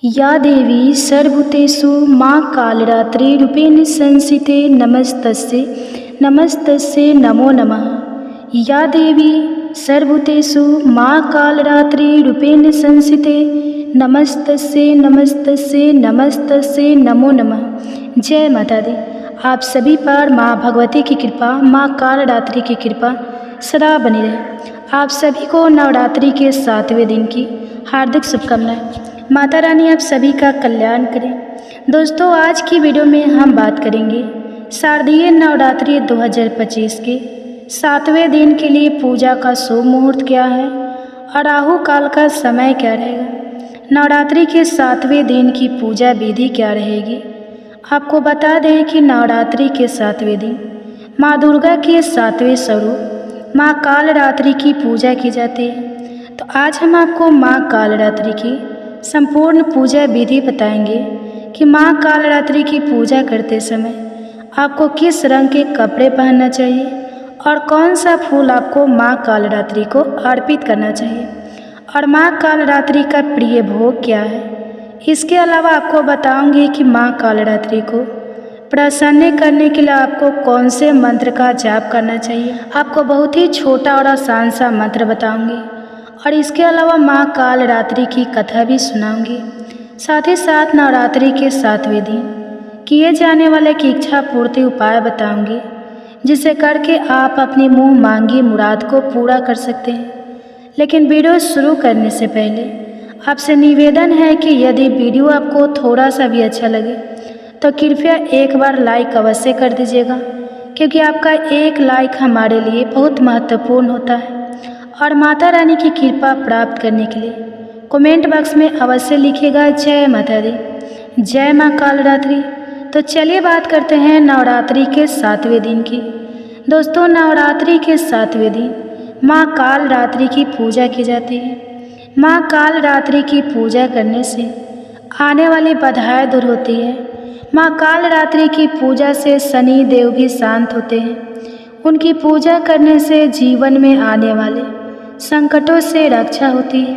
या देवी सर्वभूतेषु मां कालरात्रिरूपेण संस्थिते नमस्तस्यै नमो नमः। या देवी सर्वभूतेषु मां कालरात्रिरूपेण संस्थिते नमस्तस्यै नमो नमः। जय माता दी। आप सभी पर माँ भगवती की कृपा, माँ कालरात्रि की कृपा सदा बनी रहे। आप सभी को नवरात्रि के 7वें दिन की हार्दिक शुभकामनाएं। माता रानी आप सभी का कल्याण करें। दोस्तों, आज की वीडियो में हम बात करेंगे शारदीय नवरात्रि 2025 के 7वें दिन के लिए पूजा का शुभ मुहूर्त क्या है और राहु काल का समय क्या रहेगा। नवरात्रि के 7वें दिन की पूजा विधि क्या रहेगी। आपको बता दें कि नवरात्रि के 7वें दिन माँ दुर्गा के 7वें स्वरूप माँ कालरात्रि की पूजा की जाती है। तो आज हम आपको माँ कालरात्रि की संपूर्ण पूजा विधि बताएंगे कि माँ कालरात्रि की पूजा करते समय आपको किस रंग के कपड़े पहनना चाहिए और कौन सा फूल आपको माँ कालरात्रि को अर्पित करना चाहिए और माँ कालरात्रि का प्रिय भोग क्या है। इसके अलावा आपको बताऊंगी कि माँ कालरात्रि को प्रसन्न करने के लिए आपको कौन से मंत्र का जाप करना चाहिए। आपको बहुत ही छोटा और आसान सा मंत्र बताऊंगी और इसके अलावा माँ कालरात्रि की कथा भी सुनाऊंगी। साथ ही साथ नवरात्रि के 7वें दिन किए जाने वाले की इच्छा पूर्ति उपाय बताऊंगी, जिसे करके आप अपनी मुँह मांगी मुराद को पूरा कर सकते हैं। लेकिन वीडियो शुरू करने से पहले आपसे निवेदन है कि यदि वीडियो आपको थोड़ा सा भी अच्छा लगे तो कृपया एक बार लाइक अवश्य कर दीजिएगा, क्योंकि आपका एक लाइक हमारे लिए बहुत महत्वपूर्ण होता है। और माता रानी की कृपा प्राप्त करने के लिए कमेंट बॉक्स में अवश्य लिखिएगा जय माता दी, जय माँ कालरात्रि। तो चलिए बात करते हैं नवरात्रि के 7वें दिन की। दोस्तों, नवरात्रि के 7वें दिन माँ कालरात्रि की पूजा की जाती है। माँ कालरात्रि की पूजा करने से आने वाली बाधाएं दूर होती है। माँ कालरात्रि की पूजा से शनि देव भी शांत होते हैं। उनकी पूजा करने से जीवन में आने वाले संकटों से रक्षा होती है।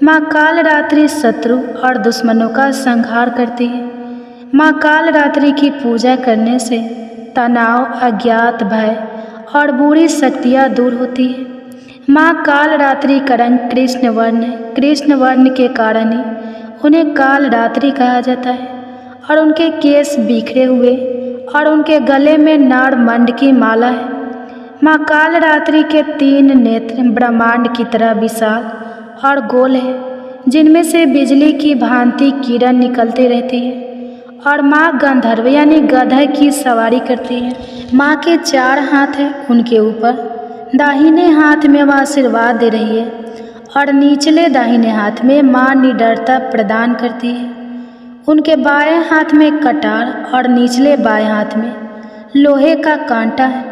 माँ कालरात्रि शत्रु और दुश्मनों का संहार करती है। माँ कालरात्रि की पूजा करने से तनाव, अज्ञात, भय और बुरी शक्तियाँ दूर होती है। माँ कालरात्रि का रंग कृष्ण वर्ण है। कृष्ण वर्ण के कारण ही उन्हें कालरात्रि कहा जाता है और उनके केश बिखरे हुए और उनके गले में नारमंड की माला है। माँ कालरात्रि के 3 नेत्र ब्रह्मांड की तरह विशाल और गोल है, जिनमें से बिजली की भांति किरण निकलती रहती है। और माँ गंधर्व यानी गधा की सवारी करती है। माँ के 4 हाथ हैं। उनके ऊपर दाहिने हाथ में वह आशीर्वाद दे रही है और निचले दाहिने हाथ में माँ निडरता प्रदान करती है। उनके बाएं हाथ में कटार और निचले बाएं हाथ में लोहे का कांटा है।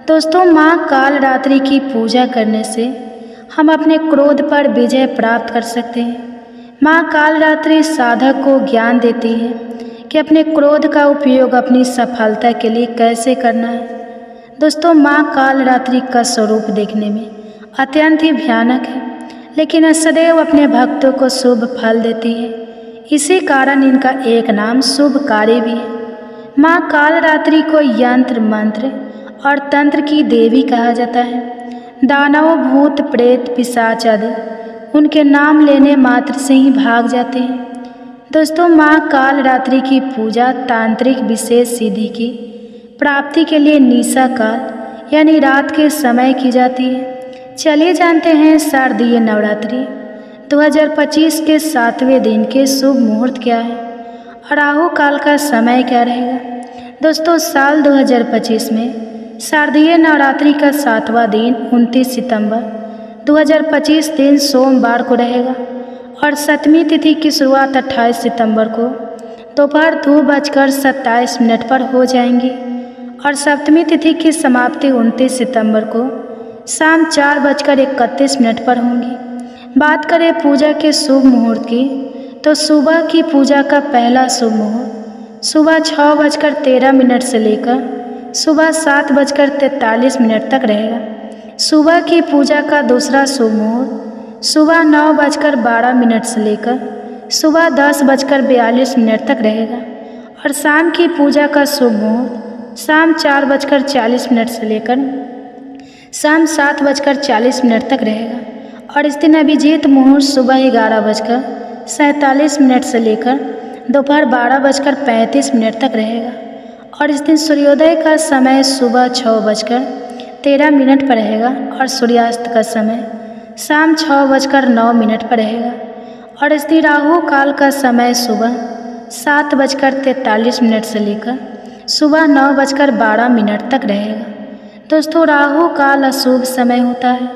दोस्तों, माँ कालरात्रि की पूजा करने से हम अपने क्रोध पर विजय प्राप्त कर सकते हैं। माँ कालरात्रि साधक को ज्ञान देती है कि अपने क्रोध का उपयोग अपनी सफलता के लिए कैसे करना है। दोस्तों, माँ कालरात्रि का स्वरूप देखने में अत्यंत ही भयानक है, लेकिन सदैव अपने भक्तों को शुभ फल देती है। इसी कारण इनका एक नाम शुभकारी भी है। माँ कालरात्रि को यंत्र, मंत्र और तंत्र की देवी कहा जाता है। दानव, भूत, प्रेत, पिशाच आदि उनके नाम लेने मात्र से ही भाग जाते हैं। दोस्तों, माँ कालरात्रि की पूजा तांत्रिक विशेष सिद्धि की प्राप्ति के लिए निशा काल यानी रात के समय की जाती है। चलिए जानते हैं शारदीय नवरात्रि 2025 के 7वें दिन के शुभ मुहूर्त क्या है और राहु काल का समय क्या रहेगा। दोस्तों, साल 2025 में शारदीय नवरात्रि का 7वां दिन 29 सितंबर 2025 दिन सोमवार को रहेगा और 7वीं तिथि की शुरुआत 28 सितंबर को दोपहर 2:27 पर हो जाएंगी और 7वीं तिथि की समाप्ति 29 सितंबर को शाम 4:31 पर होंगी। बात करें पूजा के शुभ मुहूर्त की, तो सुबह की पूजा का पहला शुभ मुहूर्त सुबह 6:13 से लेकर सुबह 7:43 तक रहेगा। सुबह की पूजा का दूसरा शुभ मुहूर्त सुबह 9:12 से लेकर सुबह 10:42 तक रहेगा और शाम की पूजा का शुभ मुहूर्त शाम 4:40 से लेकर शाम 7:40 तक रहेगा और इस दिन अभिजीत मुहूर्त सुबह 11:47 से लेकर दोपहर 12:35 तक रहेगा और इस दिन सूर्योदय का समय सुबह 6:13 पर रहेगा और सूर्यास्त का समय शाम 6:09 पर रहेगा और इस दिन राहु काल का समय सुबह 7:43 से लेकर सुबह 9:12 तक रहेगा। दोस्तों, राहु काल अशुभ समय होता है।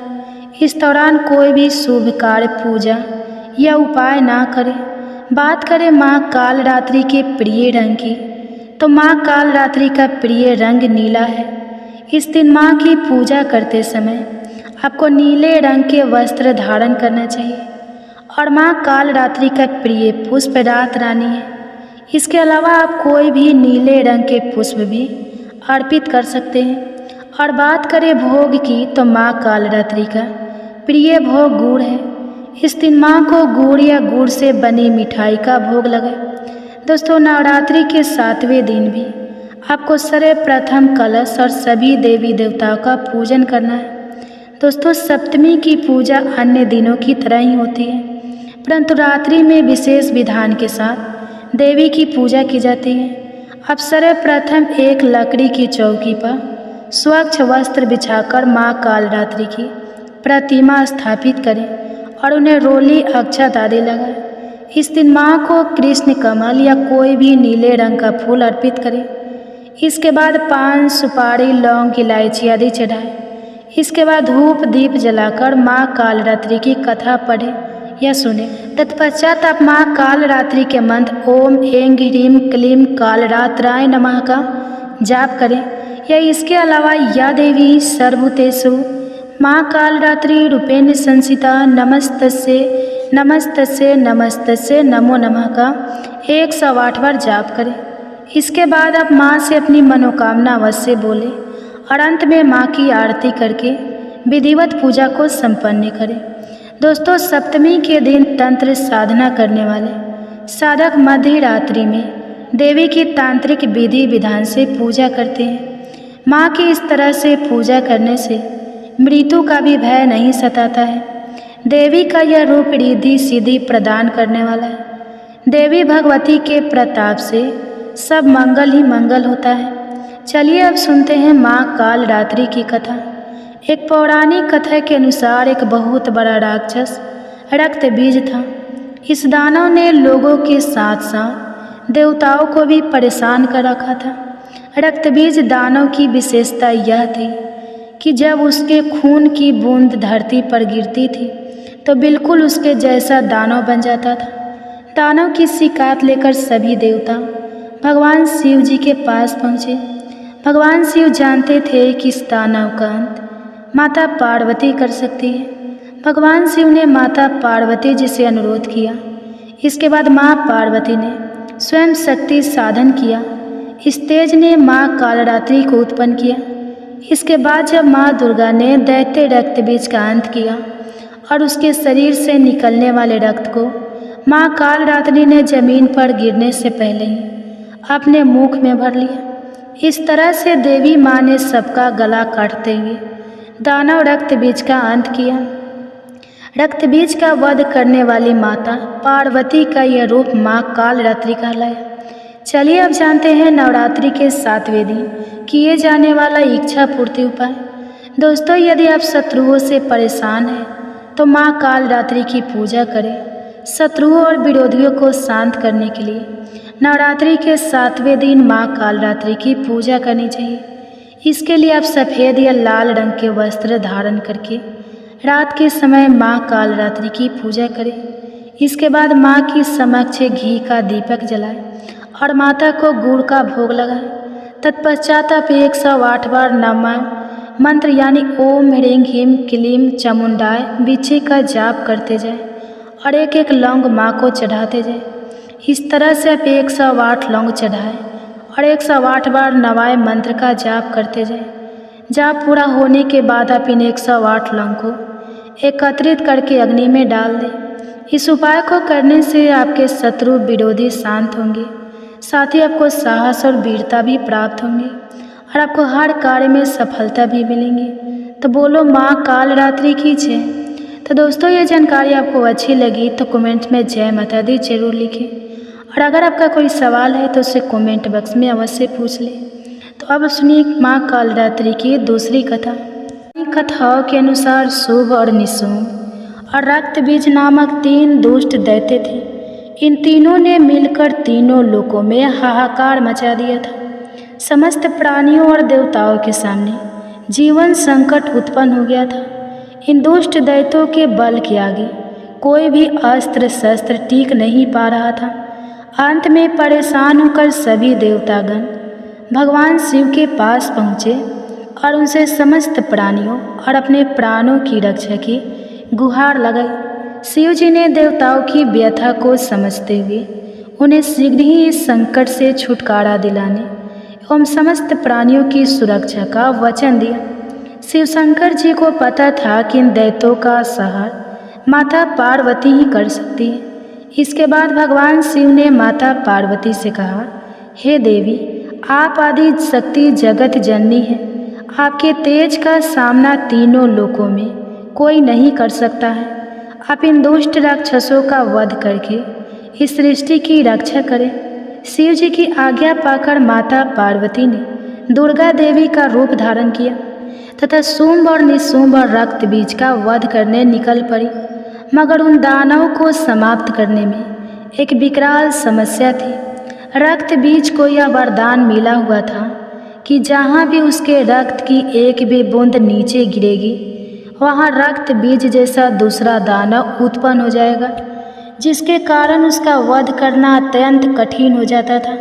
इस दौरान कोई भी शुभ कार्य, पूजा या उपाय ना करें। बात करें माँ कालरात्रि के प्रिय रंग की, तो माँ कालरात्रि का प्रिय रंग नीला है। इस दिन माँ की पूजा करते समय आपको नीले रंग के वस्त्र धारण करना चाहिए और माँ कालरात्रि का प्रिय पुष्प रात रानी है। इसके अलावा आप कोई भी नीले रंग के पुष्प भी अर्पित कर सकते हैं। और बात करें भोग की, तो माँ कालरात्रि का प्रिय भोग गुड़ है। इस दिन माँ को गुड़ या गुड़ से बनी मिठाई का भोग लगाए। दोस्तों, नवरात्रि के 7वें दिन भी आपको सर्वप्रथम कलश और सभी देवी देवताओं का पूजन करना है। दोस्तों, सप्तमी की पूजा अन्य दिनों की तरह ही होती है, परंतु रात्रि में विशेष विधान के साथ देवी की पूजा की जाती है। अब सर्वप्रथम एक लकड़ी की चौकी पर स्वच्छ वस्त्र बिछाकर माँ कालरात्रि की प्रतिमा स्थापित करें और उन्हें रोली अक्षत आदि लगाएं। इस दिन माँ को कृष्ण कमल या कोई भी नीले रंग का फूल अर्पित करें। इसके बाद पान, सुपारी, लौंग, इलायची आदि चढ़ाएं। इसके बाद धूप दीप जलाकर माँ कालरात्रि की कथा पढ़ें या सुने। तत्पश्चात आप माँ कालरात्रि के मंत्र ओम ऐं ह्रीं क्लीं कालरात्राय नमः का जाप करें या इसके अलावा या देवी सर्वभूतेषु माँ कालरात्रि रूपेण संस्थिता नमस्तस्यै नमस्तस्यै नमस्तस्यै नमो नमः का 108 बार जाप करें। इसके बाद आप माँ से अपनी मनोकामना अवश्य बोलें और अंत में माँ की आरती करके विधिवत पूजा को संपन्न करें। दोस्तों, सप्तमी के दिन तंत्र साधना करने वाले साधक मध्य रात्रि में देवी की तांत्रिक विधि विधान से पूजा करते हैं। माँ की इस तरह से पूजा करने से मृत्यु का भी भय नहीं सताता है। देवी का यह रूप रिद्धि सिद्धि प्रदान करने वाला है। देवी भगवती के प्रताप से सब मंगल ही मंगल होता है। चलिए अब सुनते हैं माँ कालरात्रि की कथा। एक पौराणिक कथा के अनुसार एक बहुत बड़ा राक्षस रक्त बीज था। इस दानव ने लोगों के साथ साथ देवताओं को भी परेशान कर रखा था। रक्त बीज दानव की विशेषता यह थी कि जब उसके खून की बूंद धरती पर गिरती थी तो बिल्कुल उसके जैसा दानव बन जाता था। दानव की शिकायत लेकर सभी देवता भगवान शिव जी के पास पहुँचे। भगवान शिव जानते थे कि इस दानव का अंत माता पार्वती कर सकती है। भगवान शिव ने माता पार्वती जी से अनुरोध किया। इसके बाद माँ पार्वती ने स्वयं शक्ति साधन किया। इस तेज ने माँ कालरात्रि को उत्पन्न किया। इसके बाद जब माँ दुर्गा ने दैत्य रक्त बीज का अंत किया और उसके शरीर से निकलने वाले रक्त को माँ कालरात्रि ने जमीन पर गिरने से पहले ही अपने मुख में भर लिया। इस तरह से देवी माँ ने सबका गला काटते हुए दानव रक्त बीज का अंत किया। रक्त बीज का वध करने वाली माता पार्वती का यह रूप माँ कालरात्रि कहलाया। चलिए अब जानते हैं नवरात्रि के 7वें दिन किए जाने वाला इच्छा पूर्ति उपाय। दोस्तों, यदि आप शत्रुओं से परेशान हैं तो माँ कालरात्रि की पूजा करें। शत्रुओं और विरोधियों को शांत करने के लिए नवरात्रि के 7वें दिन माँ कालरात्रि की पूजा करनी चाहिए। इसके लिए आप सफ़ेद या लाल रंग के वस्त्र धारण करके रात के समय माँ कालरात्रि की पूजा करें। इसके बाद माँ की समक्ष घी का दीपक जलाएं और माता को गुड़ का भोग लगाएं। तत्पश्चात आप 108 बार नमः मंत्र यानी ओम ह्रीं ह्रीं क्लीं चामुंडाय बिच्छे का जाप करते जाएं और एक एक लौंग माँ को चढ़ाते जाएं। इस तरह से आप 108 लौंग चढ़ाएं और 108 बार नवाय मंत्र का जाप करते जाएं। जाप पूरा होने के बाद आप इन 108 लौंग को एकत्रित करके अग्नि में डाल दें इस उपाय को करने से आपके शत्रु विरोधी शांत होंगे, साथ ही आपको साहस और वीरता भी प्राप्त होंगे और आपको हर कार्य में सफलता भी मिलेंगी। तो बोलो माँ कालरात्रि की जय। तो दोस्तों, ये जानकारी आपको अच्छी लगी तो कमेंट में जय माता दी जरूर लिखें, और अगर आपका कोई सवाल है तो उसे कमेंट बॉक्स में अवश्य पूछ लें। तो अब सुनिए माँ कालरात्रि की दूसरी कथा। कथाओं के अनुसार शुभ और निशुंभ और रक्त बीज नामक 3 दुष्ट दैत्य थे। इन तीनों ने मिलकर तीनों लोकों में हाहाकार मचा दिया था। समस्त प्राणियों और देवताओं के सामने जीवन संकट उत्पन्न हो गया था। इन दुष्ट दैत्यों के बल के आगे कोई भी अस्त्र शस्त्र टिक नहीं पा रहा था। अंत में परेशान होकर सभी देवतागण भगवान शिव के पास पहुँचे और उनसे समस्त प्राणियों और अपने प्राणों की रक्षा की गुहार लगाई। शिव जी ने देवताओं की व्यथा को समझते हुए उन्हें शीघ्र ही इस संकट से छुटकारा दिलाने एवं समस्त प्राणियों की सुरक्षा का वचन दिया। शिव शंकर जी को पता था कि इन दैत्यों का संहार माता पार्वती ही कर सकती है। इसके बाद भगवान शिव ने माता पार्वती से कहा, हे देवी, आप आदि शक्ति जगत जननी है। आपके तेज का सामना तीनों लोकों में कोई नहीं कर सकता है। आप इन दुष्ट राक्षसों का वध करके इस सृष्टि की रक्षा करें। शिव जी की आज्ञा पाकर माता पार्वती ने दुर्गा देवी का रूप धारण किया तथा शुंभ और निशुंभ और रक्त बीज का वध करने निकल पड़ी। मगर उन दानवों को समाप्त करने में एक विकराल समस्या थी। रक्त बीज को यह वरदान मिला हुआ था कि जहाँ भी उसके रक्त की एक भी बूंद नीचे गिरेगी वहाँ रक्त बीज जैसा दूसरा दानव उत्पन्न हो जाएगा, जिसके कारण उसका वध करना अत्यंत कठिन हो जाता था।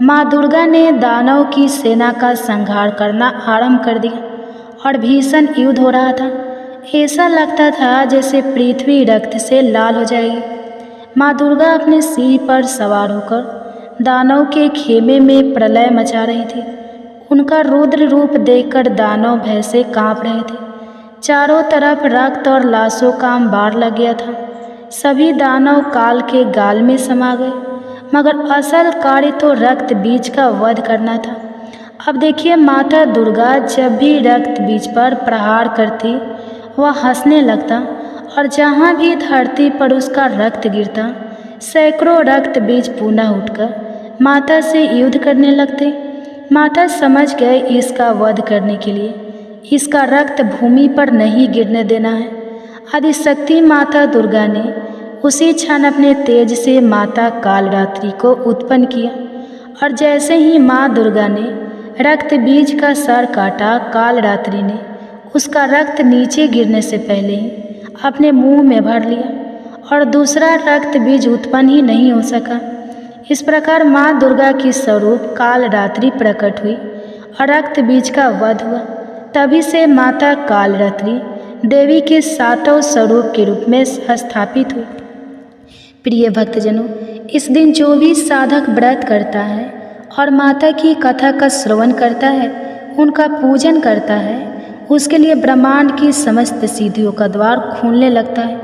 माँ दुर्गा ने दानव की सेना का संहार करना आरंभ कर दिया और भीषण युद्ध हो रहा था। ऐसा लगता था जैसे पृथ्वी रक्त से लाल हो जाएगी। माँ दुर्गा अपने सिंह पर सवार होकर दानव के खेमे में प्रलय मचा रही थी। उनका रुद्र रूप देखकर दानव भय से काँप रहे थे। चारों तरफ रक्त और लाशों का अंबार लग गया था। सभी दानव काल के गाल में समा गए, मगर असल कार्य तो रक्त बीज का वध करना था। अब देखिए, माता दुर्गा जब भी रक्त बीज पर प्रहार करती वह हंसने लगता और जहाँ भी धरती पर उसका रक्त गिरता सैकड़ों रक्त बीज पुनः उठकर माता से युद्ध करने लगते। माता समझ गए इसका वध करने के लिए इसका रक्त भूमि पर नहीं गिरने देना है। आदिशक्ति माता दुर्गा ने उसी क्षण अपने तेज से माता कालरात्रि को उत्पन्न किया और जैसे ही माँ दुर्गा ने रक्त बीज का सर काटा, कालरात्रि ने उसका रक्त नीचे गिरने से पहले ही अपने मुंह में भर लिया और दूसरा रक्त बीज उत्पन्न ही नहीं हो सका। इस प्रकार माँ दुर्गा की स्वरूप कालरात्रि प्रकट हुई और रक्त बीज का वध हुआ। तभी से माता कालरात्रि देवी के 7वें स्वरूप के रूप में स्थापित हुई। प्रिय भक्तजनों, इस दिन जो भी साधक व्रत करता है और माता की कथा का श्रवण करता है, उनका पूजन करता है, उसके लिए ब्रह्मांड की समस्त सिद्धियों का द्वार खुलने लगता है।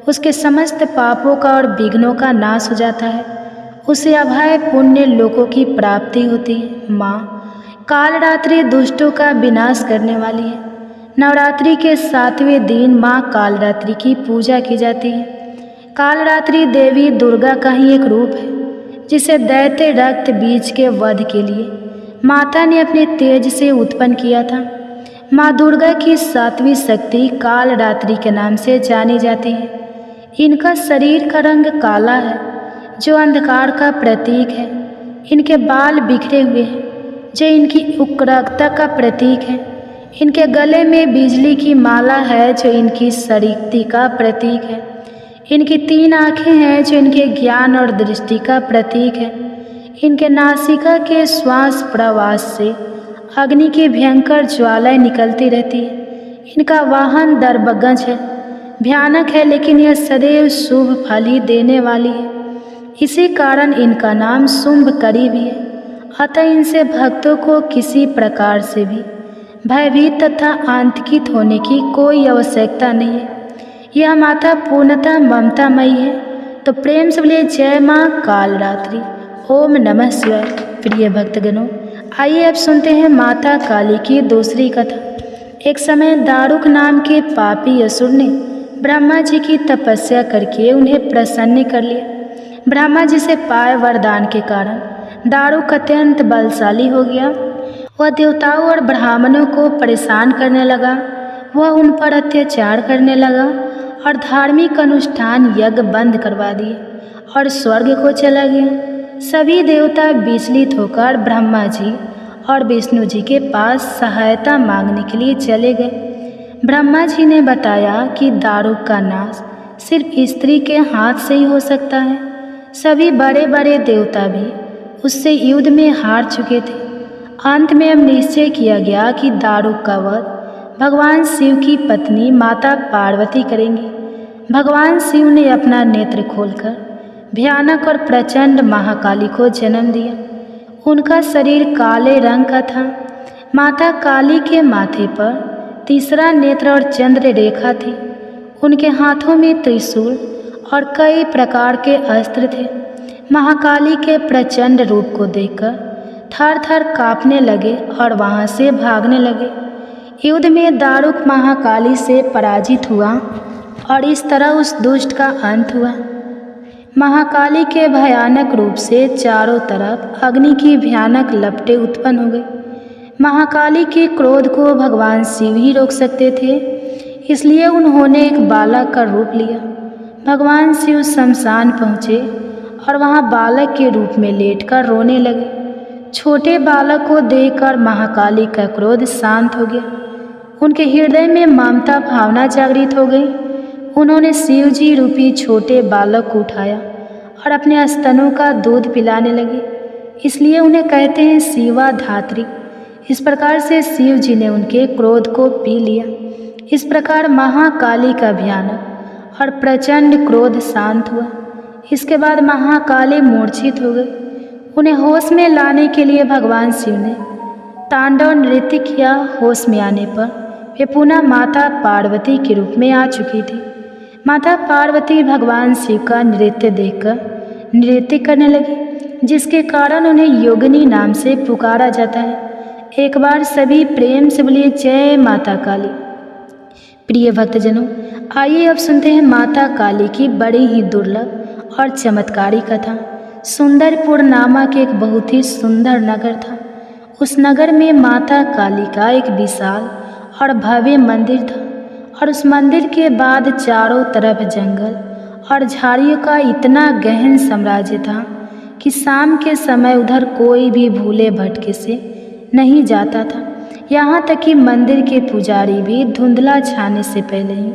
उसके समस्त पापों का और विघ्नों का नाश हो जाता है। उसे अभय पुण्य लोकों की प्राप्ति होती है। माँ कालरात्रि दुष्टों का विनाश करने वाली है। नवरात्रि के 7वें दिन माँ कालरात्रि की पूजा की जाती है। कालरात्रि देवी दुर्गा का ही एक रूप है, जिसे दैत्य रक्त बीज के वध के लिए माता ने अपने तेज से उत्पन्न किया था। माँ दुर्गा की 7वीं शक्ति कालरात्रि के नाम से जानी जाती है। इनका शरीर का रंग काला है, जो अंधकार का प्रतीक है। इनके बाल बिखरे हुए हैं, जो इनकी उग्रता का प्रतीक है। इनके गले में बिजली की माला है, जो इनकी शक्ति का प्रतीक है। इनकी 3 आँखें हैं, जो इनके ज्ञान और दृष्टि का प्रतीक है। इनके नासिका के श्वास प्रवास से अग्नि की भयंकर ज्वालाएं निकलती रहती है। इनका वाहन दर्पगज है। भयानक है, लेकिन यह सदैव शुभ फल ही देने वाली है। इसी कारण इनका नाम शुंभकरी भी है। अतः इनसे भक्तों को किसी प्रकार से भी भयभीत तथा आतंकित होने की कोई आवश्यकता नहीं है। यह माता पूर्णतः ममतामयी है। तो प्रेम से बोलिए जय माँ कालरात्रि। ओम नमः शिवाय। प्रिय भक्तगणों, आइए अब सुनते हैं माता काली की दूसरी कथा। एक समय दारुक नाम के पापी असुर ने ब्रह्मा जी की तपस्या करके उन्हें प्रसन्न कर लिया। ब्रह्मा जी से पाए वरदान के कारण दारुक अत्यंत बलशाली हो गया। वह देवताओं और ब्राह्मणों को परेशान करने लगा। वह उन पर अत्याचार करने लगा और धार्मिक अनुष्ठान यज्ञ बंद करवा दिए और स्वर्ग को चला गया। सभी देवता विचलित होकर ब्रह्मा जी और विष्णु जी के पास सहायता मांगने के लिए चले गए। ब्रह्मा जी ने बताया कि दारुक का नाश सिर्फ स्त्री के हाथ से ही हो सकता है। सभी बड़े बड़े देवता भी उससे युद्ध में हार चुके थे। अंत में अब निश्चय किया गया कि दारुक का वध भगवान शिव की पत्नी माता पार्वती करेंगी। भगवान शिव ने अपना नेत्र खोलकर भयानक और प्रचंड महाकाली को जन्म दिया। उनका शरीर काले रंग का था। माता काली के माथे पर तीसरा नेत्र और चंद्र रेखा थी। उनके हाथों में त्रिशूल और कई प्रकार के अस्त्र थे। महाकाली के प्रचंड रूप को देखकर थर थर कांपने लगे और वहां से भागने लगे। युद्ध में दारुक महाकाली से पराजित हुआ और इस तरह उस दुष्ट का अंत हुआ। महाकाली के भयानक रूप से चारों तरफ अग्नि की भयानक लपटें उत्पन्न हो गई। महाकाली के क्रोध को भगवान शिव ही रोक सकते थे, इसलिए उन्होंने एक बालक का रूप लिया। भगवान शिव शमशान पहुँचे और वहाँ बालक के रूप में लेटकर रोने लगे। छोटे बालक को देखकर महाकाली का क्रोध शांत हो गया। उनके हृदय में ममता भावना जागृत हो गई। उन्होंने शिव जी रूपी छोटे बालक को उठाया और अपने स्तनों का दूध पिलाने लगे, इसलिए उन्हें कहते हैं शिवा धात्री। इस प्रकार से शिव जी ने उनके क्रोध को पी लिया। इस प्रकार महाकाली का भयानक और प्रचंड क्रोध शांत हुआ। इसके बाद महाकाली मूर्छित हो गई। उन्हें होश में लाने के लिए भगवान शिव ने तांडव नृत्य किया। होश में आने पर वे पुनः माता पार्वती के रूप में आ चुकी थी। माता पार्वती भगवान शिव का नृत्य देखकर नृत्य करने लगी, जिसके कारण उन्हें योगिनी नाम से पुकारा जाता है। एक बार सभी प्रेम से बोलिए जय माता काली। प्रिय भक्तजनों, आइए अब सुनते हैं माता काली की बड़ी ही दुर्लभ और चमत्कारी कथा। सुंदरपुर नामक एक बहुत ही सुंदर नगर था। उस नगर में माता काली का एक विशाल और भव्य मंदिर था और उस मंदिर के बाद चारों तरफ जंगल और झाड़ियों का इतना गहन साम्राज्य था कि शाम के समय उधर कोई भी भूले भटके से नहीं जाता था। यहाँ तक कि मंदिर के पुजारी भी धुंधला छाने से पहले ही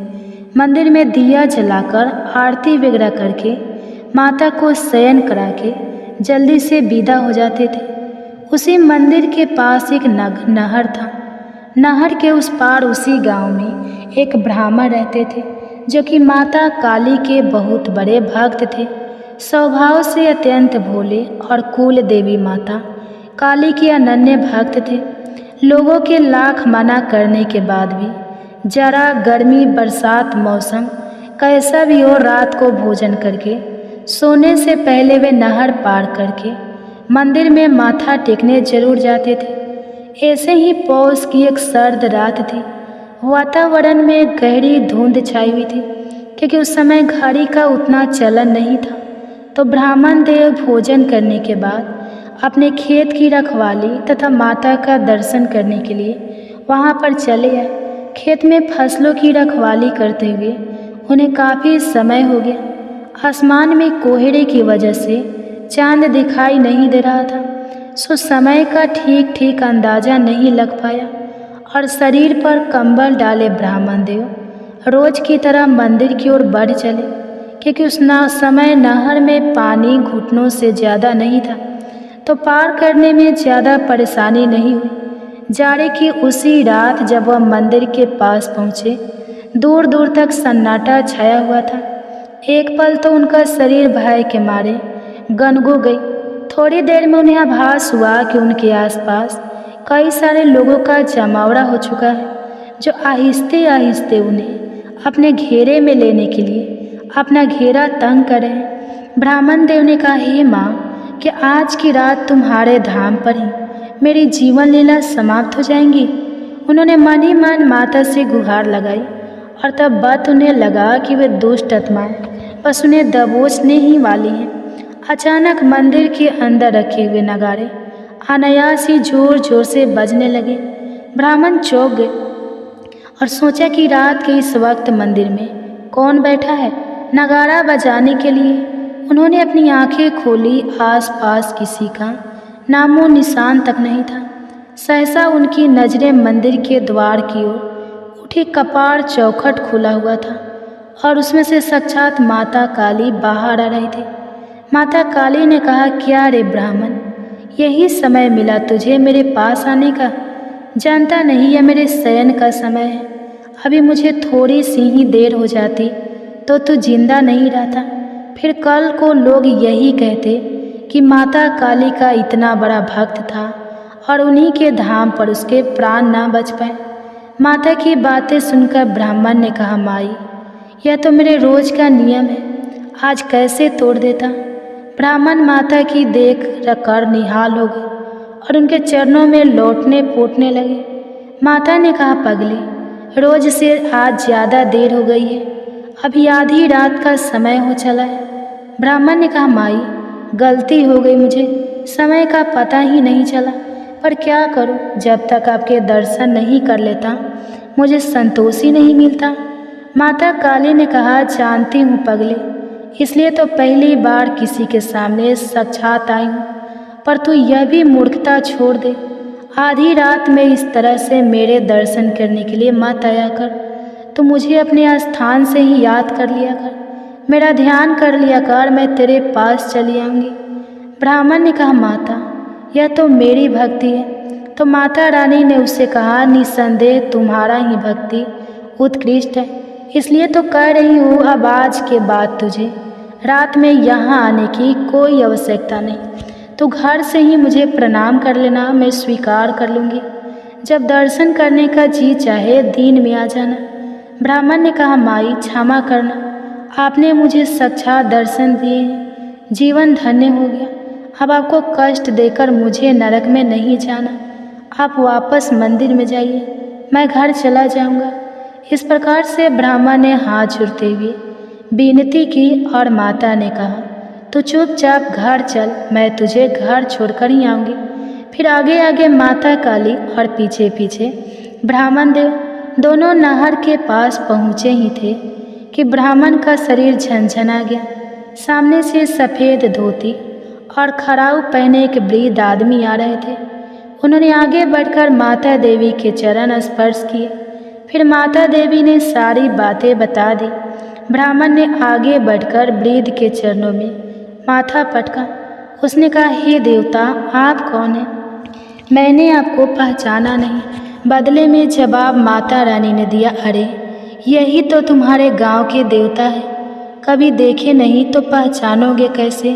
मंदिर में दिया जलाकर आरती वगैरह करके माता को शयन करा के जल्दी से विदा हो जाते थे। उसी मंदिर के पास एक नहर था। नहर के उस पार उसी गांव में एक ब्राह्मण रहते थे, जो कि माता काली के बहुत बड़े भक्त थे। स्वभाव से अत्यंत भोले और कुल देवी माता काली के अनन्य भक्त थे। लोगों के लाख मना करने के बाद भी जरा गर्मी बरसात मौसम कैसा भी हो, रात को भोजन करके सोने से पहले वे नहर पार करके मंदिर में माथा टेकने जरूर जाते थे। ऐसे ही पौष की एक सर्द रात थी। वातावरण में गहरी धुंध छाई हुई थी, क्योंकि उस समय घड़ी का उतना चलन नहीं था। तो ब्राह्मण देव भोजन करने के बाद अपने खेत की रखवाली तथा माता का दर्शन करने के लिए वहां पर चले आए। खेत में फसलों की रखवाली करते हुए उन्हें काफ़ी समय हो गया। आसमान में कोहरे की वजह से चांद दिखाई नहीं दे रहा था, सो समय का ठीक ठीक अंदाज़ा नहीं लग पाया और शरीर पर कंबल डाले ब्राह्मण देव रोज की तरह मंदिर की ओर बढ़ चले, क्योंकि उस समय नहर में पानी घुटनों से ज़्यादा नहीं था, तो पार करने में ज़्यादा परेशानी नहीं हुई। जाड़े की उसी रात जब वह मंदिर के पास पहुँचे, दूर दूर तक सन्नाटा छाया हुआ था। एक पल तो उनका शरीर भय के मारे गनगो गई। थोड़ी देर में उन्हें आभास हुआ कि उनके आसपास कई सारे लोगों का जमावड़ा हो चुका है, जो आहिस्ते आहिस्ते उन्हें अपने घेरे में लेने के लिए अपना घेरा तंग कर रहे हैं। ब्राह्मण देव ने कहा, हे माँ, कि आज की रात तुम्हारे धाम पर ही मेरी जीवन लीला समाप्त हो जाएंगी। उन्होंने मन ही मन माता से गुहार लगाई और तब बात उन्हें लगा कि वे दुष्ट आत्माएं बस उन्हें दबोचने ही वाली हैं। अचानक मंदिर के अंदर रखे हुए नगाड़े अनायास ही जोर जोर से बजने लगे। ब्राह्मण चौंक गए और सोचा कि रात के इस वक्त मंदिर में कौन बैठा है नगाड़ा बजाने के लिए। उन्होंने अपनी आंखें खोली, आसपास किसी का नामो निशान तक नहीं था। सहसा उनकी नज़रें मंदिर के द्वार की ओर उठी। कपाट चौखट खुला हुआ था और उसमें से साक्षात माता काली बाहर आ रही थी। माता काली ने कहा, क्या रे ब्राह्मण, यही समय मिला तुझे मेरे पास आने का? जानता नहीं यह मेरे शयन का समय है। अभी मुझे थोड़ी सी ही देर हो जाती तो तू जिंदा नहीं रहता। फिर कल को लोग यही कहते कि माता काली का इतना बड़ा भक्त था और उन्हीं के धाम पर उसके प्राण ना बच पाए। माता की बातें सुनकर ब्राह्मण ने कहा, माई, यह तो मेरे रोज का नियम है, आज कैसे तोड़ देता। ब्राह्मण माता की देख कर निहाल हो गए और उनके चरणों में लौटने पोटने लगे। माता ने कहा, पगली, रोज से आज ज़्यादा देर हो गई है, अभी आधी रात का समय हो चला है। ब्राह्मण ने कहा, माई, गलती हो गई मुझे, समय का पता ही नहीं चला, पर क्या करूं, जब तक आपके दर्शन नहीं कर लेता मुझे संतोष ही नहीं मिलता। माता काली ने कहा, जानती हूँ पगले, इसलिए तो पहली बार किसी के सामने साक्षात आई हूँ, पर तू यह भी मूर्खता छोड़ दे। आधी रात में इस तरह से मेरे दर्शन करने के लिए मत आया कर। तो मुझे अपने स्थान से ही याद कर लिया कर, मेरा ध्यान कर लिया कर, मैं तेरे पास चली आऊँगी। ब्राह्मण ने कहा, माता, यह तो मेरी भक्ति है। तो माता रानी ने उससे कहा, निस्संदेह तुम्हारा ही भक्ति उत्कृष्ट है, इसलिए तो कह रही हूँ, अब आज के बाद तुझे रात में यहाँ आने की कोई आवश्यकता नहीं। तो घर से ही मुझे प्रणाम कर लेना, मैं स्वीकार कर लूँगी। जब दर्शन करने का जी चाहे दिन में आ जाना। ब्राह्मण ने कहा, माई, क्षमा करना, आपने मुझे साक्षात दर्शन दिए हैं, जीवन धन्य हो गया। अब आपको कष्ट देकर मुझे नरक में नहीं जाना, आप वापस मंदिर में जाइए, मैं घर चला जाऊंगा। इस प्रकार से ब्राह्मण ने हाथ जोड़ते हुए विनती की और माता ने कहा, तो चुपचाप घर चल, मैं तुझे घर छोड़कर ही आऊँगी। फिर आगे आगे माता काली और पीछे पीछे ब्राह्मण देव दोनों नहर के पास पहुँचे ही थे कि ब्राह्मण का शरीर झनझना गया। सामने से सफ़ेद धोती और खड़ाऊ पहने एक वृद्ध आदमी आ रहे थे। उन्होंने आगे बढ़कर माता देवी के चरण स्पर्श किए। फिर माता देवी ने सारी बातें बता दी। ब्राह्मण ने आगे बढ़कर वृद्ध के चरणों में माथा पटका। उसने कहा, हे देवता, आप कौन हैं? मैंने आपको पहचाना नहीं। बदले में जवाब माता रानी ने दिया, अरे यही तो तुम्हारे गांव के देवता है, कभी देखे नहीं तो पहचानोगे कैसे?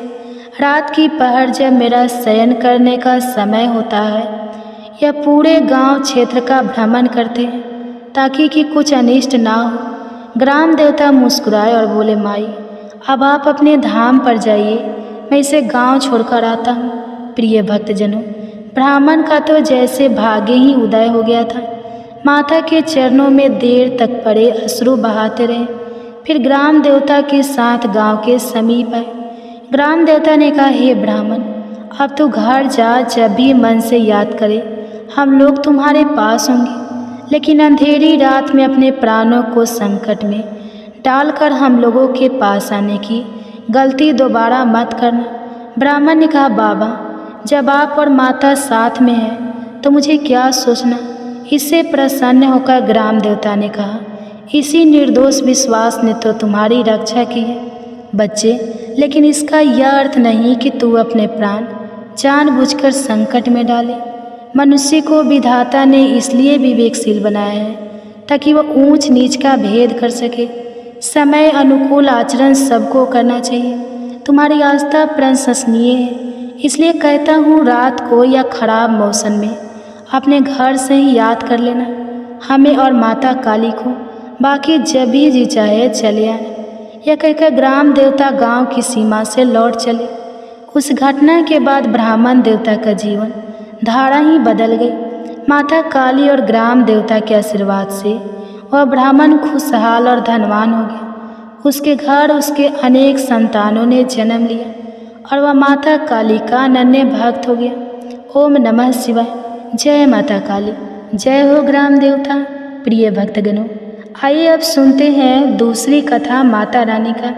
रात की पहर जब मेरा शयन करने का समय होता है, यह पूरे गांव क्षेत्र का भ्रमण करते हैं ताकि कि कुछ अनिष्ट ना हो। ग्राम देवता मुस्कुराए और बोले, माई, अब आप अपने धाम पर जाइए, मैं इसे गांव छोड़कर आता हूँ। प्रिय भक्तजनों, ब्राह्मण का तो जैसे भाग्य ही उदय हो गया था। माता के चरणों में देर तक पड़े अश्रु बहाते रहे। फिर ग्राम देवता के साथ गांव के समीप आए। ग्राम देवता ने कहा, हे ब्राह्मण, अब तो घर जा, जब भी मन से याद करे हम लोग तुम्हारे पास होंगे, लेकिन अंधेरी रात में अपने प्राणों को संकट में डालकर हम लोगों के पास आने की गलती दोबारा मत करना। ब्राह्मण ने कहा, बाबा, जब आप और माता साथ में हैं तो मुझे क्या सोचना। इससे प्रसन्न होकर ग्राम देवता ने कहा, इसी निर्दोष विश्वास ने तो तुम्हारी रक्षा की है बच्चे, लेकिन इसका यह अर्थ नहीं कि तू अपने प्राण जानबूझकर संकट में डाले। मनुष्य को विधाता ने इसलिए विवेकशील बनाया है ताकि वह ऊंच नीच का भेद कर सके। समय अनुकूल आचरण सबको करना चाहिए। तुम्हारी आस्था प्रशंसनीय है, इसलिए कहता हूँ, रात को या खराब मौसम में अपने घर से ही याद कर लेना हमें और माता काली को। बाकी जब भी जी चाहे चले आए। यह कहकर ग्राम देवता गांव की सीमा से लौट चले। उस घटना के बाद ब्राह्मण देवता का जीवन धारा ही बदल गई। माता काली और ग्राम देवता के आशीर्वाद से वह ब्राह्मण खुशहाल और धनवान हो गया। उसके घर उसके अनेक संतानों ने जन्म लिया और वह माता काली का अनन्य भक्त हो गया। ओम नमः शिवाय। जय माता काली, जय हो ग्राम देवता। प्रिय भक्तगणों, आइए अब सुनते हैं दूसरी कथा माता रानी का।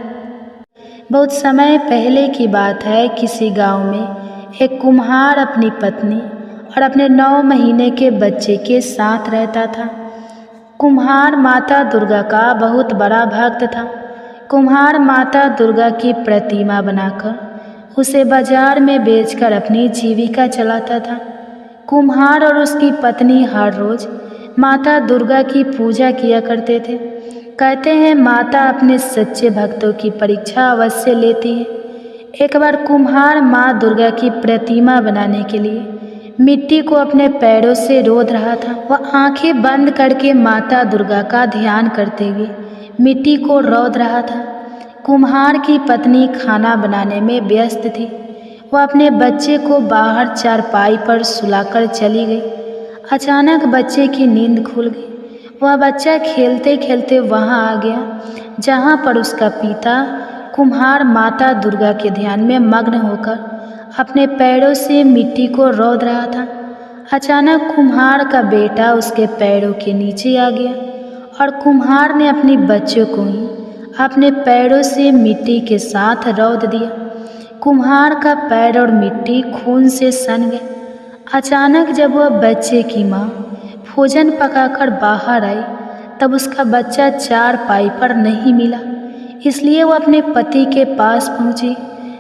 बहुत समय पहले की बात है। किसी गांव में एक कुम्हार अपनी पत्नी और अपने 9 महीने के बच्चे के साथ रहता था। कुम्हार माता दुर्गा का बहुत बड़ा भक्त था। कुम्हार माता दुर्गा की प्रतिमा बनाकर उसे बाजार में बेचकर अपनी जीविका चलाता था। कुम्हार और उसकी पत्नी हर रोज माता दुर्गा की पूजा किया करते थे। कहते हैं माता अपने सच्चे भक्तों की परीक्षा अवश्य लेती है। एक बार कुम्हार माँ दुर्गा की प्रतिमा बनाने के लिए मिट्टी को अपने पैरों से रोध रहा था। वह आंखें बंद करके माता दुर्गा का ध्यान करते हुए मिट्टी को रौंद रहा था। कुम्हार की पत्नी खाना बनाने में व्यस्त थी। वह अपने बच्चे को बाहर चारपाई पर सुलाकर चली गई। अचानक बच्चे की नींद खुल गई। वह बच्चा खेलते खेलते वहां आ गया जहां पर उसका पिता कुम्हार माता दुर्गा के ध्यान में मग्न होकर अपने पैरों से मिट्टी को रौंद रहा था। अचानक कुम्हार का बेटा उसके पैरों के नीचे आ गया और कुम्हार ने अपने बच्चों को ही अपने पैरों से मिट्टी के साथ रौंद दिया। कुम्हार का पैर और मिट्टी खून से सन गए। अचानक जब वह बच्चे की माँ भोजन पकाकर बाहर आई तब उसका बच्चा चारपाई पर नहीं मिला। इसलिए वह अपने पति के पास पहुँची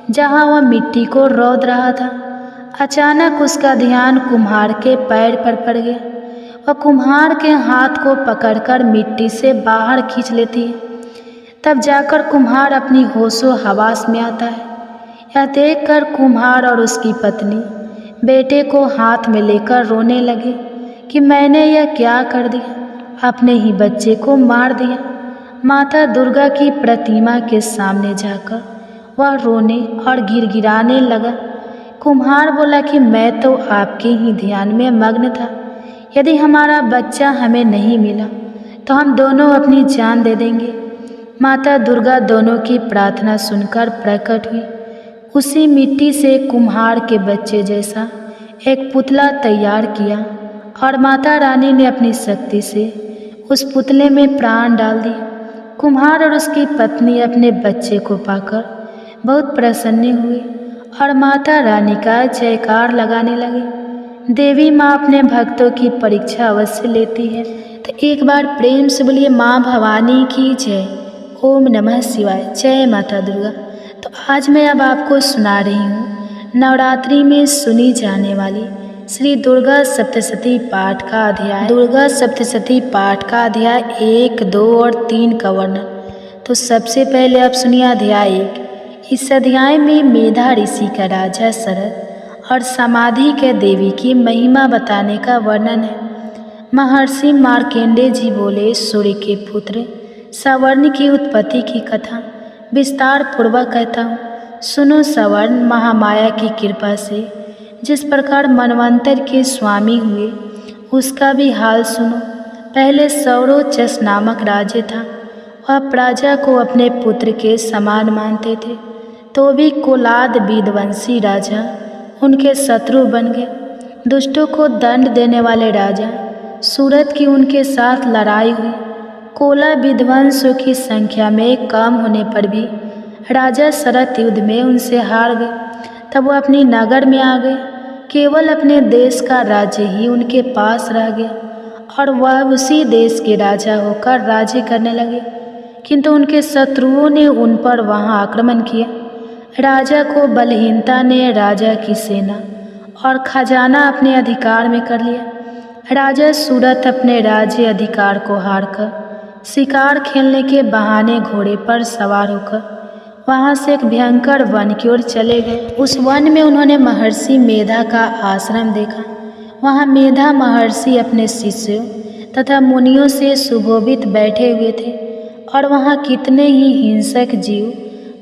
जहाँ वह मिट्टी को रौंद रहा था। अचानक उसका ध्यान कुम्हार के पैर पर पड़ गया। वह कुम्हार के हाथ को पकड़कर मिट्टी से बाहर खींच लेती है। तब जाकर कुम्हार अपनी होशो हवास में आता है। यह देखकर कुम्हार और उसकी पत्नी बेटे को हाथ में लेकर रोने लगे कि मैंने यह क्या कर दिया, अपने ही बच्चे को मार दिया। माता दुर्गा की प्रतिमा के सामने जाकर वह रोने और गिड़गिड़ाने लगा। कुम्हार बोला कि मैं तो आपके ही ध्यान में मग्न था। यदि हमारा बच्चा हमें नहीं मिला तो हम दोनों अपनी जान दे देंगे। माता दुर्गा दोनों की प्रार्थना सुनकर प्रकट हुई। उसी मिट्टी से कुम्हार के बच्चे जैसा एक पुतला तैयार किया और माता रानी ने अपनी शक्ति से उस पुतले में प्राण डाल दिए। कुम्हार और उसकी पत्नी अपने बच्चे को पाकर बहुत प्रसन्न हुए और माता रानी का जयकार लगाने लगे। देवी माँ अपने भक्तों की परीक्षा अवश्य लेती है। तो एक बार प्रेम से बोलिए माँ भवानी की जय। ओम नमः शिवाय। जय माता दुर्गा। तो आज मैं अब आपको सुना रही हूँ नवरात्रि में सुनी जाने वाली श्री दुर्गा सप्तशती पाठ का अध्याय। दुर्गा सप्तशती पाठ का अध्याय 1, 2 और 3 का वर्णन। तो सबसे पहले आप सुनिए अध्याय 1। इस अध्याय में मेधा ऋषि का राजा शरद और समाधि के देवी की महिमा बताने का वर्णन है। महर्षि मार्कंडेय जी बोले, सूर्य के पुत्र सवर्ण की उत्पत्ति की कथा विस्तार पूर्वक कहता हूँ। सुनो सवर्ण, महामाया की कृपा से जिस प्रकार मनवंतर के स्वामी हुए उसका भी हाल सुनो। पहले सौरोचस नामक राजा था। वह प्रजा को अपने पुत्र के समान मानते थे, तो भी कोलाद विध्वंसी राजा उनके शत्रु बन गए। दुष्टों को दंड देने वाले राजा सूरत की उनके साथ लड़ाई हुई। कोला विध्वंसों की संख्या में कम होने पर भी राजा शरद युद्ध में उनसे हार गए। तब वो अपनी नगर में आ गए। केवल अपने देश का राज्य ही उनके पास रह गया और वह उसी देश के राजा होकर राज्य करने लगे। किंतु उनके शत्रुओं ने उन पर वहां आक्रमण किया। राजा को बलहीनता ने राजा की सेना और खजाना अपने अधिकार में कर लिया। राजा सूरत अपने राज्य अधिकार को हारकर शिकार खेलने के बहाने घोड़े पर सवार होकर वहाँ से एक भयंकर वन की ओर चले गए। उस वन में उन्होंने महर्षि मेधा का आश्रम देखा। वहाँ मेधा महर्षि अपने शिष्यों तथा मुनियों से सुशोभित बैठे हुए थे और वहाँ कितने ही हिंसक जीव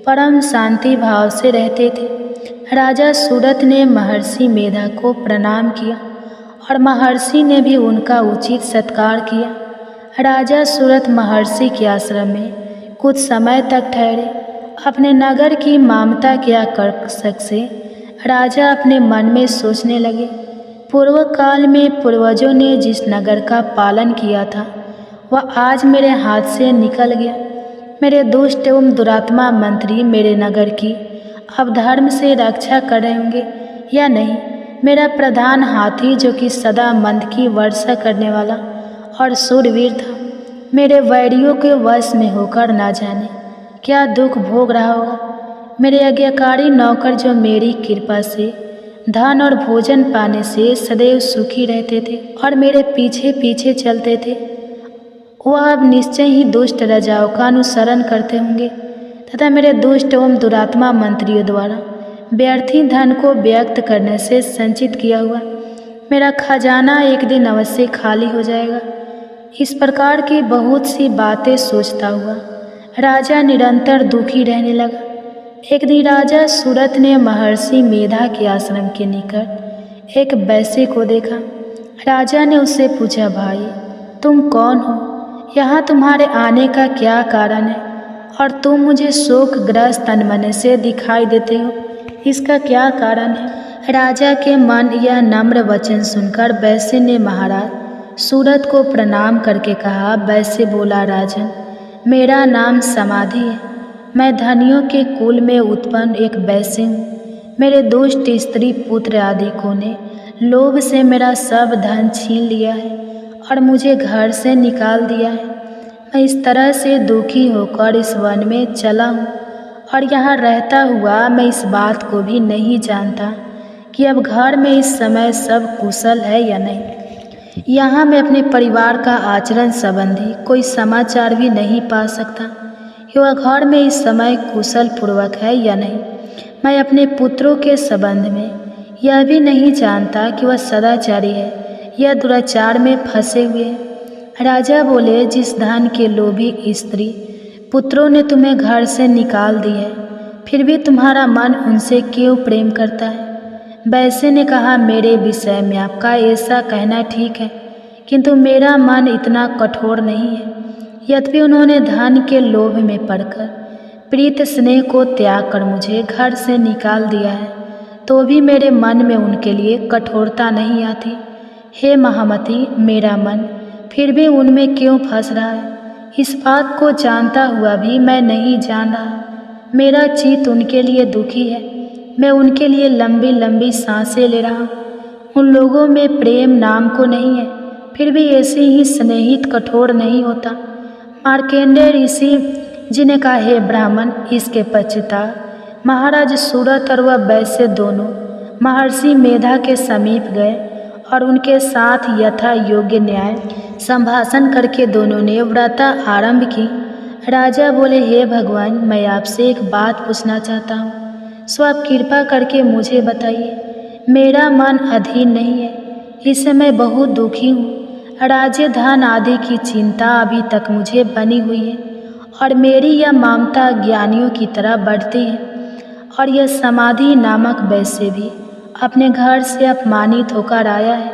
परम शांति भाव से रहते थे। राजा सूरत ने महर्षि मेधा को प्रणाम किया और महर्षि ने भी उनका उचित सत्कार किया। राजा सूरत महर्षि के आश्रम में कुछ समय तक ठहरे। अपने नगर की ममता क्या कर सकते, राजा अपने मन में सोचने लगे, पूर्व काल में पूर्वजों ने जिस नगर का पालन किया था वह आज मेरे हाथ से निकल गया। मेरे दुष्ट एवं दुरात्मा मंत्री मेरे नगर की अब धर्म से रक्षा कर रहे होंगे या नहीं। मेरा प्रधान हाथी जो कि सदा मंद की वर्षा करने वाला और शूरवीर था, मेरे वैरियों के वश में होकर ना जाने क्या दुख भोग रहा होगा। मेरे आज्ञाकारी नौकर जो मेरी कृपा से धन और भोजन पाने से सदैव सुखी रहते थे और मेरे पीछे पीछे चलते थे, वह अब निश्चय ही दुष्ट राजाओं का अनुसरण करते होंगे तथा मेरे दुष्ट एवं दुरात्मा मंत्रियों द्वारा व्यर्थी धन को व्यक्त करने से संचित किया हुआ मेरा खजाना एक दिन अवश्य खाली हो जाएगा। इस प्रकार की बहुत सी बातें सोचता हुआ राजा निरंतर दुखी रहने लगा। एक दिन राजा सूरत ने महर्षि मेधा के आश्रम के निकट एक वैश्य को देखा। राजा ने उससे पूछा, भाई तुम कौन हो? यहाँ तुम्हारे आने का क्या कारण है और तुम मुझे शोकग्रस्त तनमने से दिखाई देते हो, इसका क्या कारण है? राजा के मन यह नम्र वचन सुनकर वैश्य ने महाराज सूरत को प्रणाम करके कहा। वैश्य बोला, राजन मेरा नाम समाधि है, मैं धनियों के कुल में उत्पन्न एक वैश्य हूँ। मेरे दुष्ट स्त्री पुत्र आदिकों ने लोभ से मेरा सब धन छीन लिया है और मुझे घर से निकाल दिया है। मैं इस तरह से दुखी होकर इस वन में चला हूँ और यहाँ रहता हुआ मैं इस बात को भी नहीं जानता कि अब घर में इस समय सब कुशल है या नहीं। यहाँ मैं अपने परिवार का आचरण संबंधी कोई समाचार भी नहीं पा सकता कि वह घर में इस समय कुशल पूर्वक है या नहीं। मैं अपने पुत्रों के संबंध में यह भी नहीं जानता कि वह सदाचारी है या दुराचार में फंसे हुए हैं। राजा बोले, जिस धन के लोभी स्त्री पुत्रों ने तुम्हें घर से निकाल दी है, फिर भी तुम्हारा मन उनसे क्यों प्रेम करता है? वैश्य ने कहा, मेरे विषय में आपका ऐसा कहना ठीक है, किंतु मेरा मन इतना कठोर नहीं है। यद्यपि उन्होंने धन के लोभ में पड़कर प्रीत स्नेह को त्याग कर मुझे घर से निकाल दिया है, तो भी मेरे मन में उनके लिए कठोरता नहीं आती। हे महामती, मेरा मन फिर भी उनमें क्यों फंस रहा है? इस बात को जानता हुआ भी मैं नहीं जान रहा। मेरा चित्त उनके लिए दुखी है। मैं उनके लिए लंबी लंबी सांसें ले रहा हूँ। उन लोगों में प्रेम नाम को नहीं है, फिर भी ऐसे ही स्नेहित कठोर नहीं होता। मार्कंडेय ऋषि जी ने कहा, हे ब्राह्मण, इसके पश्चात महाराज सूरत और वह वैश्य दोनों महर्षि मेधा के समीप गए और उनके साथ यथा योग्य न्याय संभाषण करके दोनों ने व्रता आरंभ की। राजा बोले, हे भगवान, मैं आपसे एक बात पूछना चाहता हूँ, सो आप कृपा करके मुझे बताइए। मेरा मन अधीन नहीं है, इससे मैं बहुत दुखी हूँ। राज्य धन आदि की चिंता अभी तक मुझे बनी हुई है और मेरी यह ममता ज्ञानियों की तरह बढ़ती है। और यह समाधि नामक वैश्य भी अपने घर से अपमानित होकर आया है।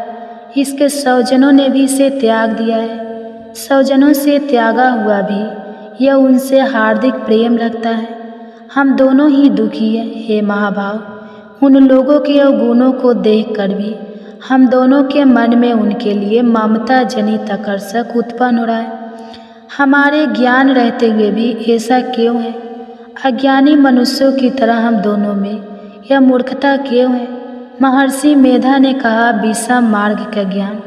इसके स्वजनों ने भी इसे त्याग दिया है। स्वजनों से त्यागा हुआ भी यह उनसे हार्दिक प्रेम रखता है। हम दोनों ही दुखी हैं। हे महाभाव, उन लोगों के अवगुणों को देखकर भी हम दोनों के मन में उनके लिए ममता जनित आकर्षक उत्पन्न हो रहा है। हमारे ज्ञान रहते हुए भी ऐसा क्यों है? अज्ञानी मनुष्यों की तरह हम दोनों में यह मूर्खता क्यों है? महर्षि मेधा ने कहा, विषम मार्ग का ज्ञान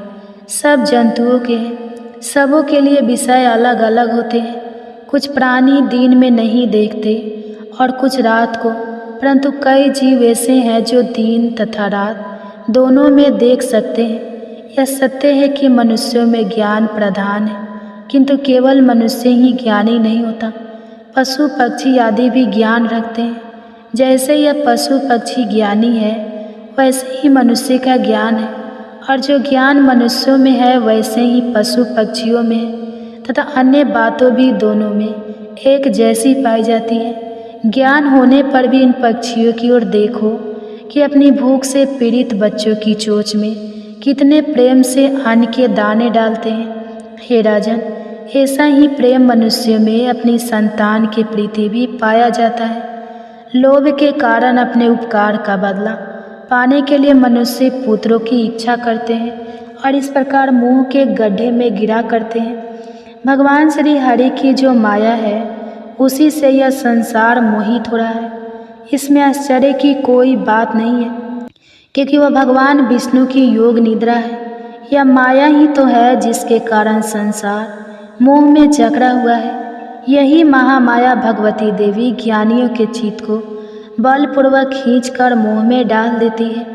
सब जंतुओं के हैं। सबों के लिए विषय अलग अलग होते हैं। कुछ प्राणी दिन में नहीं देखते और कुछ रात को, परंतु कई जीव ऐसे हैं जो दिन तथा रात दोनों में देख सकते हैं। यह सत्य है कि मनुष्यों में ज्ञान प्रधान है, किंतु केवल मनुष्य ही ज्ञानी नहीं होता। पशु पक्षी आदि भी ज्ञान रखते हैं। जैसे यह पशु पक्षी ज्ञानी है, वैसे ही मनुष्य का ज्ञान है। और जो ज्ञान मनुष्यों में है वैसे ही पशु पक्षियों में है तथा अन्य बातों भी दोनों में एक जैसी पाई जाती है। ज्ञान होने पर भी इन पक्षियों की ओर देखो कि अपनी भूख से पीड़ित बच्चों की चोंच में कितने प्रेम से अन्न के दाने डालते हैं। हे राजन, ऐसा ही प्रेम मनुष्यों में अपनी संतान के प्रति भी पाया जाता है। लोभ के कारण अपने उपकार का बदला पाने के लिए मनुष्य पुत्रों की इच्छा करते हैं और इस प्रकार मोह के गड्ढे में गिरा करते हैं। भगवान श्री हरि की जो माया है उसी से यह संसार मोहित हो रहा है। इसमें आश्चर्य की कोई बात नहीं है, क्योंकि वह भगवान विष्णु की योग निद्रा है। यह माया ही तो है जिसके कारण संसार मोह में जकड़ा हुआ है। यही महामाया भगवती देवी ज्ञानियों के चित्त को बलपूर्वक खींचकर मोह में डाल देती है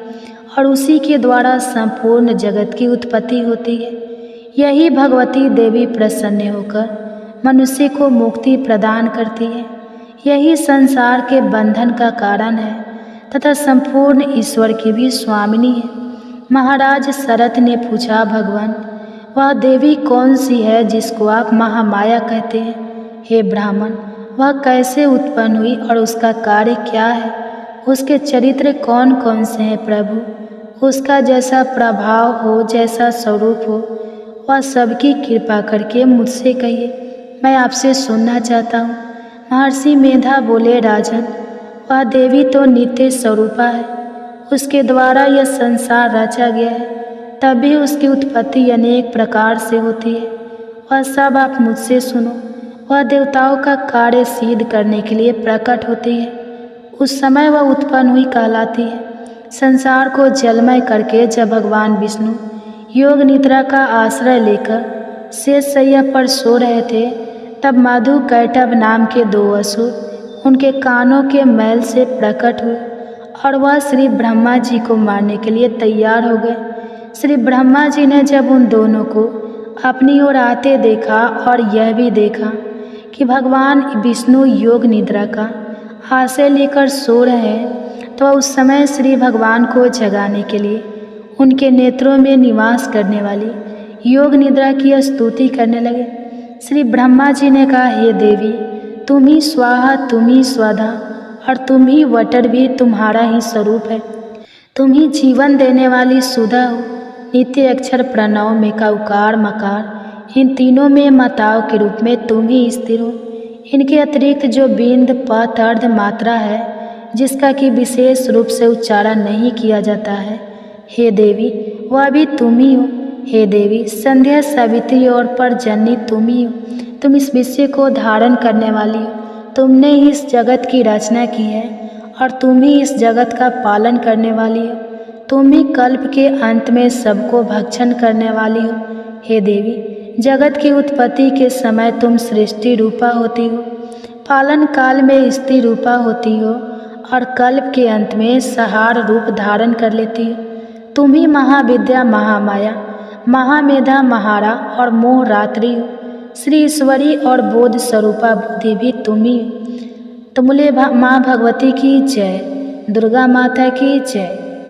और उसी के द्वारा संपूर्ण जगत की उत्पत्ति होती है। यही भगवती देवी प्रसन्न होकर मनुष्य को मुक्ति प्रदान करती है। यही संसार के बंधन का कारण है तथा संपूर्ण ईश्वर की भी स्वामिनी है। महाराज शरत ने पूछा, भगवान वह देवी कौन सी है जिसको आप महामाया कहते हैं? हे ब्राह्मण, वह कैसे उत्पन्न हुई और उसका कार्य क्या है? उसके चरित्र कौन कौन से हैं प्रभु? उसका जैसा प्रभाव हो, जैसा स्वरूप हो, वह सबकी कृपा करके मुझसे कहिए, मैं आपसे सुनना चाहता हूँ। महर्षि मेधा बोले, राजन वह देवी तो नित्य स्वरूपा है। उसके द्वारा यह संसार रचा गया है, तभी उसकी उत्पत्ति अनेक प्रकार से होती है। वह सब आप मुझसे सुनो। वह देवताओं का कार्य सिद्ध करने के लिए प्रकट होती है। उस समय वह उत्पन्न हुई कहलाती है। संसार को जलमय करके जब भगवान विष्णु योग निद्रा का आश्रय लेकर शेषशय्या पर सो रहे थे, तब मधु कैटभ नाम के 2 असुर उनके कानों के मैल से प्रकट हुए और वह श्री ब्रह्मा जी को मारने के लिए तैयार हो गए। श्री ब्रह्मा जी ने जब उन दोनों को अपनी ओर आते देखा और यह भी देखा कि भगवान विष्णु योग निद्रा का आश्रय लेकर सो रहे हैं, तो उस समय श्री भगवान को जगाने के लिए उनके नेत्रों में निवास करने वाली योग निद्रा की स्तुति करने लगे। श्री ब्रह्मा जी ने कहा, हे देवी, तुम ही स्वाहा, तुम ही स्वधा और तुम ही वटर भी तुम्हारा ही स्वरूप है। तुम ही जीवन देने वाली सुधा हो। नित्य अक्षर प्रणव में का उकार मकार, इन तीनों में माताओं के रूप में तुम ही स्थिर हो। इनके अतिरिक्त जो बिंद पथ अर्ध मात्रा है, जिसका कि विशेष रूप से उच्चारण नहीं किया जाता है, हे देवी वह भी तुम ही हो। हे देवी, संध्या सावित्री और परजननी तुम ही हो। तुम इस विश्व को धारण करने वाली हो। तुमने ही इस जगत की रचना की है और तुम ही इस जगत का पालन करने वाली हो। तुम ही कल्प के अंत में सबको भक्षण करने वाली हो। हे देवी, जगत की उत्पत्ति के समय तुम सृष्टि रूपा होती हो, पालन काल में स्त्री रूपा होती हो और कल्प के अंत में संहार रूप धारण कर लेती हो। तुम ही महाविद्या, महामाया, महामेधा, महारा और मोह रात्रि हो। श्री ईश्वरी और बोध स्वरूपा बुद्धि भी तुम ही हो। तुमले माँ भगवती की जय। दुर्गा माता की जय।